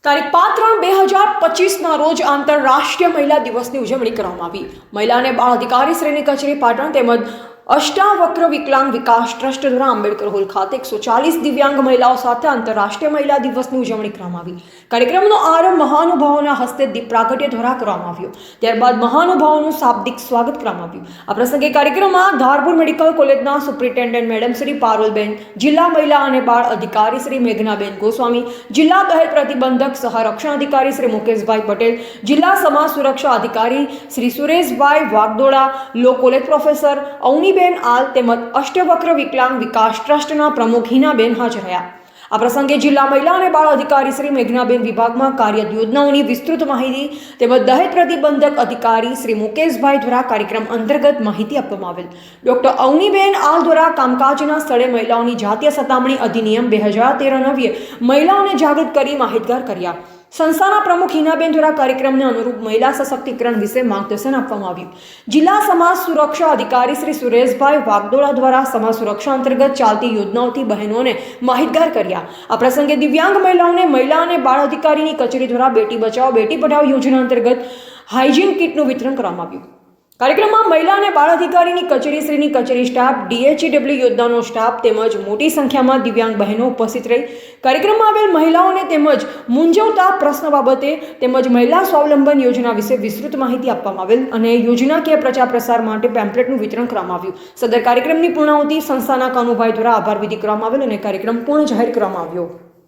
તારીખ 5/3/2025ના રોજ આંતરરાષ્ટ્રીય મહિલા દિવસની ઉજવણી કરવામાં આવી. મહિલા અને બાળ અધિકારી શ્રીની કચેરી પાટણ તેમજ અષ્ટાવક્ર વિકલાંગ વિકાસ ટ્રસ્ટ દ્વારા આંબેડકર હોલ ખાતે 140 દિવ્યાંગ મહિલાઓ સાથે આંતરરાષ્ટ્રીય મહિલા દિવસની ઉજવણી કરવામાં આવી. કાર્યક્રમનો આરંભ મહાનુભાવોના હસ્તે દીપ પ્રાગટ્ય દ્વારા કરવામાં આવ્યો. ત્યારબાદ મહાનુભાવોનું શાબ્દિક સ્વાગત કરવામાં આવ્યું. આ પ્રસંગે કાર્યક્રમમાં ધારપુર મેડિકલ કોલેજના સુપ્રિન્ટેન્ડન્ટ મેડમ શ્રી પારુલબેન, જિલ્લા મહિલા અને બાળ અધિકારી શ્રી મેઘનાબેન ગોસ્વામી, જિલ્લા દહેજ પ્રતિબંધક સહ રક્ષણ અધિકારી શ્રી મુકેશભાઈ પટેલ, જિલ્લા સમાજ સુરક્ષા અધિકારી Shri Sureshbhai Vagdoda, law college professor Avni ben Aal તેમજ અષ્ટવક્ર વિકલાંગ વિકાસ ટ્રસ્ટના પ્રમુખ હિનાબેન હાજર રહ્યા. આ પ્રસંગે જિલ્લા મહિલા અને બાળ અધિકારી શ્રી મેઘનાબેન વિભાગમાં કાર્ય યોજનાઓની વિસ્તૃત માહિતી તેમજ દહેજ પ્રતિબંધક અધિકારી શ્રી મુકેશભાઈ દ્વારા કાર્યક્રમ અંતર્ગત માહિતી આપવામાં આવેલ. ડોક્ટર અવનીબેન આલ દ્વારા કામકાજના સ્થળે મહિલાઓની જાતીય સતામણી અધિનિયમ 2013 અન્વયે મહિલાઓને જાગૃત કરી માહિતગાર કર્યા. સંસ્થાના પ્રમુખ હિનાબેન દ્વારા કાર્યક્રમને અનુરૂપ મહિલા સશક્તિકરણ વિશે માર્ગદર્શન આપવામાં આવ્યું. જિલ્લા સમાજ સુરક્ષા અધિકારી શ્રી સુરેશભાઈ વાગદોડા દ્વારા સમાજ સુરક્ષા અંતર્ગત ચાલતી યોજનાઓથી બહેનોને માહિતગાર કર્યા. આ પ્રસંગે દિવ્યાંગ મહિલાઓને મહિલા અને બાળ અધિકારીની કચેરી દ્વારા બેટી બચાવો બેટી પઢાઓ યોજના અંતર્ગત હાઇજીન કિટનું વિતરણ કરવામાં આવ્યું. કાર્યક્રમમાં મહિલા અને બાળ અધિકારીની કચેરી શ્રીની કચેરી સ્ટાફ, DHEW યોજનાનો સ્ટાફ તેમજ મોટી સંખ્યામાં દિવ્યાંગ બહેનો ઉપસ્થિત રહી કાર્યક્રમમાં આવેલ મહિલાઓને તેમજ મૂંઝવતા પ્રશ્ન બાબતે તેમજ મહિલા સ્વાવલંબન યોજના વિશે વિસ્તૃત માહિતી આપવામાં આવેલ અને યોજનાકીય પ્રચાર પ્રસાર માટે પેમ્પલેટનું વિતરણ કરવામાં આવ્યું. સદર કાર્યક્રમની પૂર્ણાહુતિ સંસ્થાના કાનુભાઈ દ્વારા આભાર વિધિ કરવામાં આવેલ અને કાર્યક્રમ પૂર્ણ જાહેર કરવામાં આવ્યો.